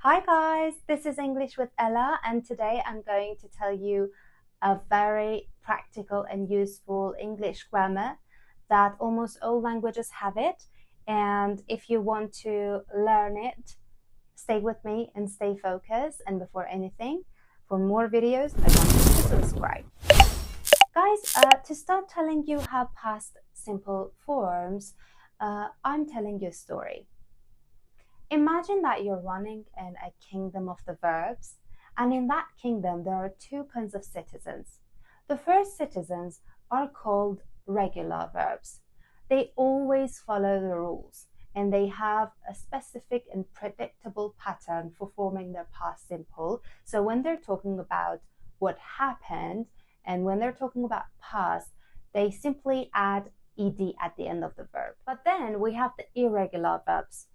Hi guys, this is English with Ella, and today I'm going to tell you a very practical and useful English grammar that almost all languages have it. And if you want to learn it, stay with me and stay focused. And before anything, for more videos, I want you to subscribe. Guys, to start telling you how past simple forms, I'm telling you a story. Imagine that you're running in a kingdom of the verbs, and in that kingdom there are two kinds of citizens. The first citizens are called regular verbs. They always follow the rules, and they have a specific and predictable pattern for forming their past simple. So when they're talking about what happened, and when they're talking about past, they simply add ed at the end of the verb. But then we have the irregular verbs.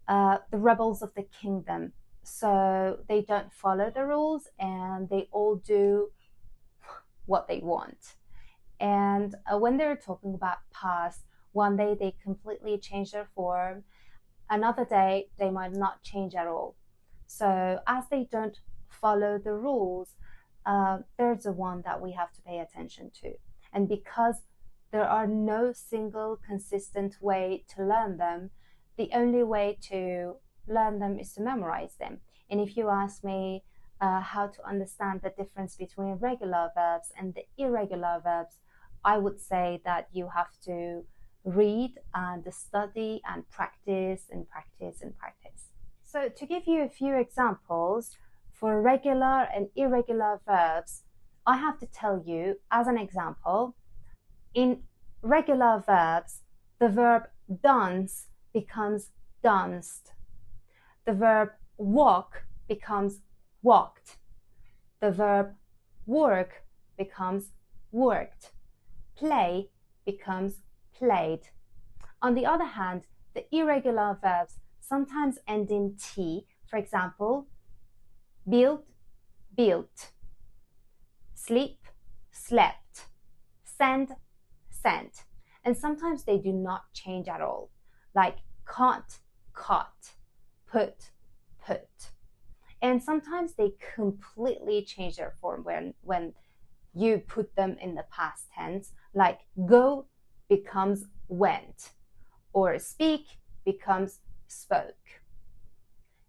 The rebels of the kingdom. So they don't follow the rules and they all do what they want. And when they're talking about past, one day they completely change their form, another day they might not change at all. So as they don't follow the rules, there's the one that we have to pay attention to. And because there are no single consistent way to learn them, the only way to learn them is to memorize them. And if you ask me how to understand the difference between regular verbs and the irregular verbs, I would say that you have to read and study and practice and practice and practice. So to give you a few examples for regular and irregular verbs, I have to tell you as an example, in regular verbs, the verb dance becomes danced. The verb walk becomes walked. The verb work becomes worked. Play becomes played. On the other hand, the irregular verbs sometimes end in T. For example, build, built. Sleep, slept. Send, sent. And sometimes they do not change at all, like caught, caught, put, put. And sometimes they completely change their form when you put them in the past tense, like go becomes went, or speak becomes spoke.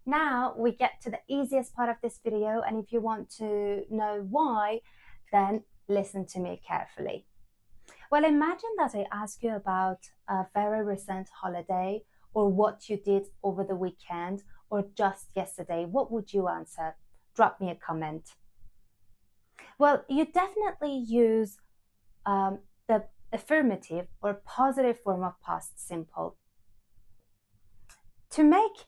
Now we get to the easiest part of this video, and if you want to know why, then listen to me carefully. Well, imagine that I ask you about a very recent holiday or what you did over the weekend or just yesterday. What would you answer? Drop me a comment. Well, you definitely use the affirmative or positive form of past simple. To make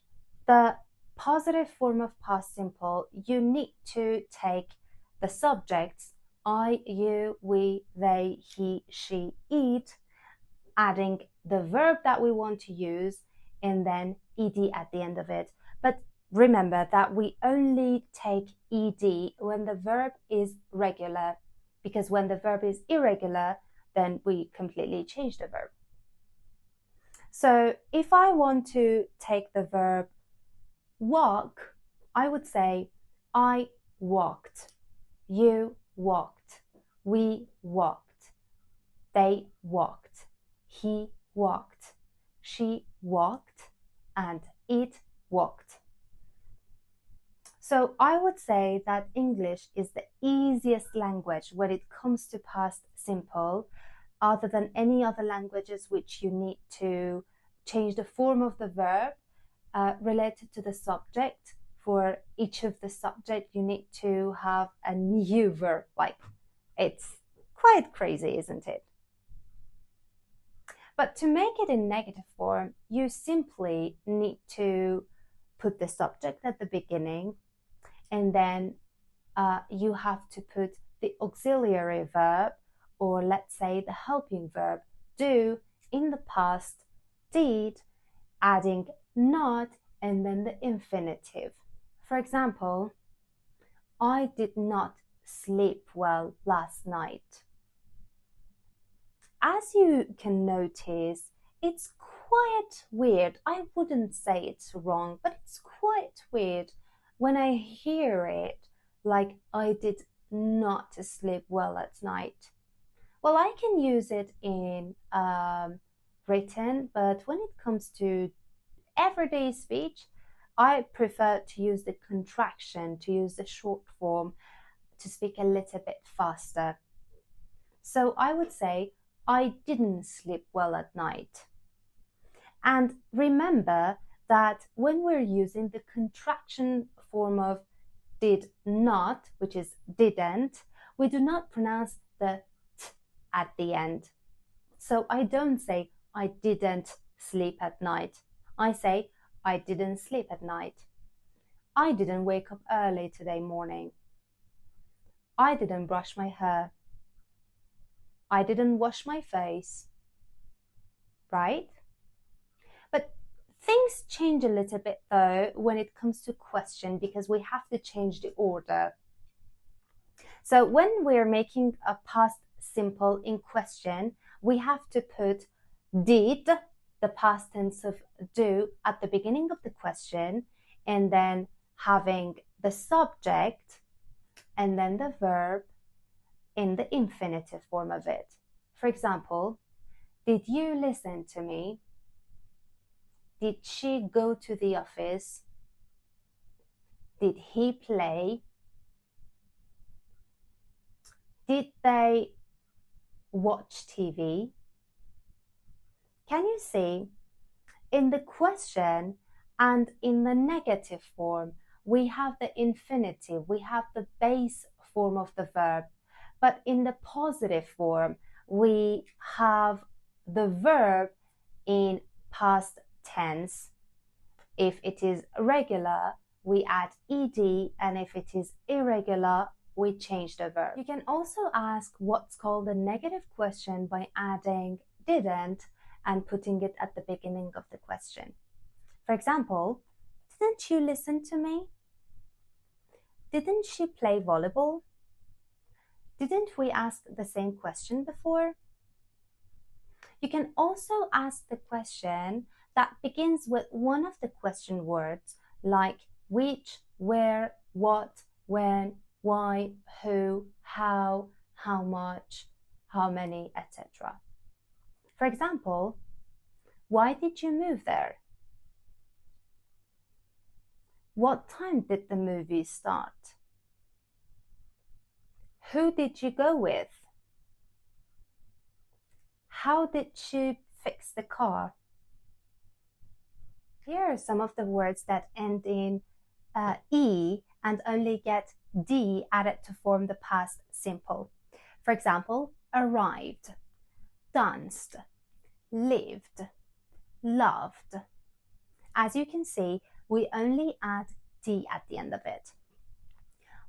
the positive form of past simple, you need to take the subjects I, you, we, they, he, she, it, adding the verb that we want to use, and then ed at the end of it. But remember that we only take ed when the verb is regular, because when the verb is irregular, then we completely change the verb. So if I want to take the verb walk, I would say I walked, you walked, we walked, they walked, he walked, she walked, and it walked. So I would say that English is the easiest language when it comes to past simple, other than any other languages which you need to change the form of the verb related to the subject. For each of the subject, you need to have a new verb. Like, it's quite crazy, isn't it? But to make it in negative form, you simply need to put the subject at the beginning, and then you have to put the auxiliary verb, or let's say the helping verb, do, in the past, did, adding not, and then the infinitive. For example, I did not sleep well last night. As you can notice, it's quite weird. I wouldn't say it's wrong, but it's quite weird when I hear it, like I did not sleep well at night, well, I can use it in written, but when it comes to everyday speech, I prefer to use the contraction, to use the short form, to speak a little bit faster. So I would say, I didn't sleep well at night. And remember that when we're using the contraction form of did not, which is didn't, we do not pronounce the t at the end. So I don't say I didn't sleep at night. I say I didn't sleep at night. I didn't wake up early today morning. I didn't brush my hair. I didn't wash my face. Right? But things change a little bit though when it comes to question, because we have to change the order. So when we're making a past simple in question, we have to put did, the past tense of do, at the beginning of the question, and then having the subject and then the verb in the infinitive form of it. For example, did you listen to me? Did she go to the office? Did he play? Did they watch TV? Can you see, in the question and in the negative form, we have the infinitive, we have the base form of the verb. But in the positive form, we have the verb in past tense. If it is regular, we add ed, and if it is irregular, we change the verb. You can also ask what's called a negative question by adding didn't and putting it at the beginning of the question. For example, didn't you listen to me? Didn't she play volleyball? Didn't we ask the same question before? You can also ask the question that begins with one of the question words, like which, where, what, when, why, who, how much, how many, etc. For example, why did you move there? What time did the movie start? Who did you go with? How did you fix the car? Here are some of the words that end in E and only get D added to form the past simple. For example, arrived, danced, lived, loved. As you can see, we only add D at the end of it.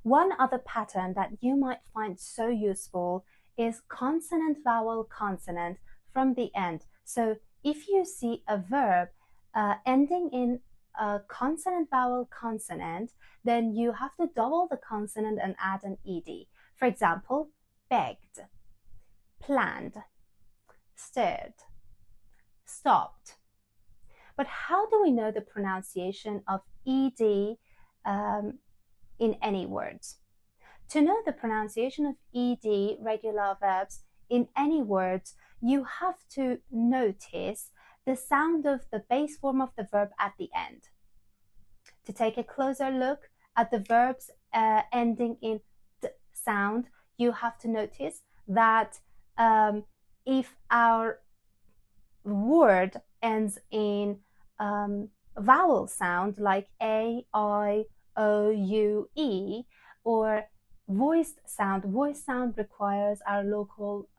One other pattern that you might find so useful is consonant, vowel, consonant from the end. So if you see a verb ending in a consonant, vowel, consonant, then you have to double the consonant and add an ed. For example, begged, planned, stirred, stopped. But how do we know the pronunciation of ed in any words? To know the pronunciation of ed, regular verbs, in any words, you have to notice the sound of the base form of the verb at the end. To take a closer look at the verbs ending in d sound, you have to notice that if our word ends in vowel sound like a, I, o, u, e, or voice sound requires our local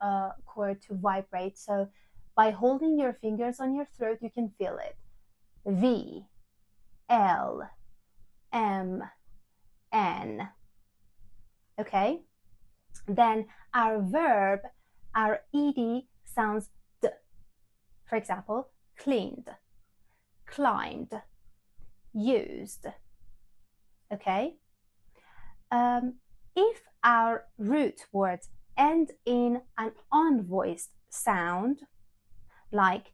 cord to vibrate. So by holding your fingers on your throat, you can feel it. V, L, M, N. Okay? Then our verb, our ed sounds d. For example, cleaned, climbed, used. Okay? If our root words end in an unvoiced sound, like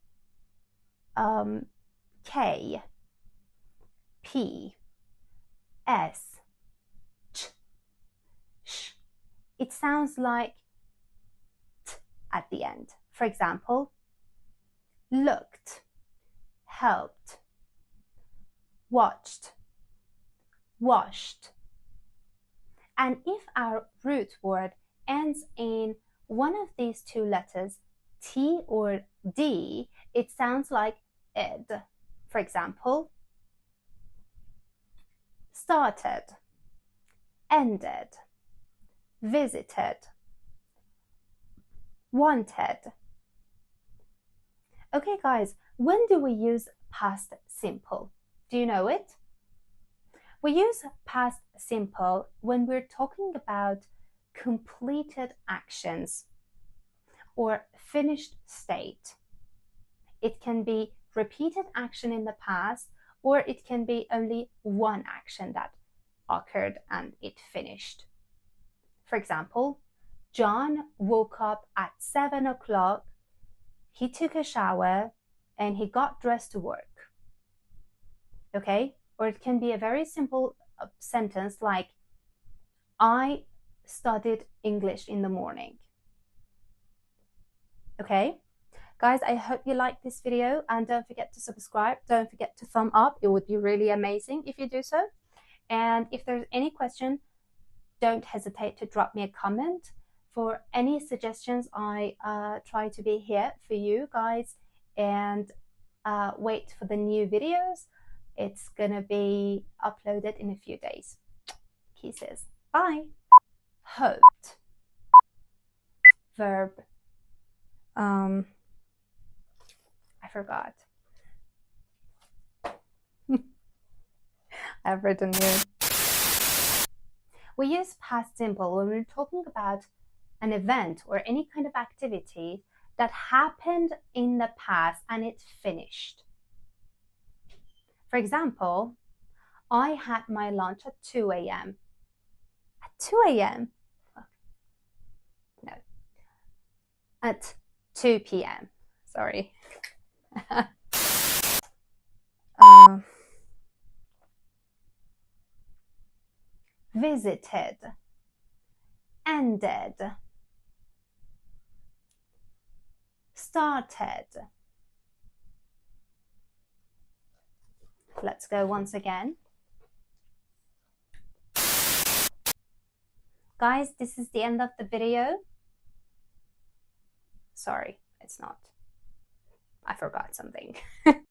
K, P, S, ch, sh. It sounds like t at the end. For example, looked, helped, watched, washed. And if our root word ends in one of these two letters, T or D, it sounds like ed. For example, started, ended, visited, wanted. Okay, guys, when do we use past simple? Do you know it? We use past simple when we're talking about completed actions or finished state. It can be repeated action in the past, or it can be only one action that occurred and it finished. For example, John woke up at 7 o'clock, he took a shower, and he got dressed to work. Okay? Or it can be a very simple sentence like, I studied English in the morning. Okay? Guys, I hope you liked this video, and don't forget to subscribe. Don't forget to thumb up. It would be really amazing if you do so. And if there's any question, don't hesitate to drop me a comment. For any suggestions, I try to be here for you guys, and wait for the new videos. It's gonna be uploaded in a few days. Kisses. Bye. Hoped. Verb. I forgot. I've written here. We use past simple when we're talking about an event or any kind of activity that happened in the past and it finished. For example, I had my lunch at 2 a.m. At 2 a.m.? No. At 2 p.m. Sorry. Visited, ended, started. Let's go once again. Guys, this is the end of the video. Sorry, it's not. I forgot something.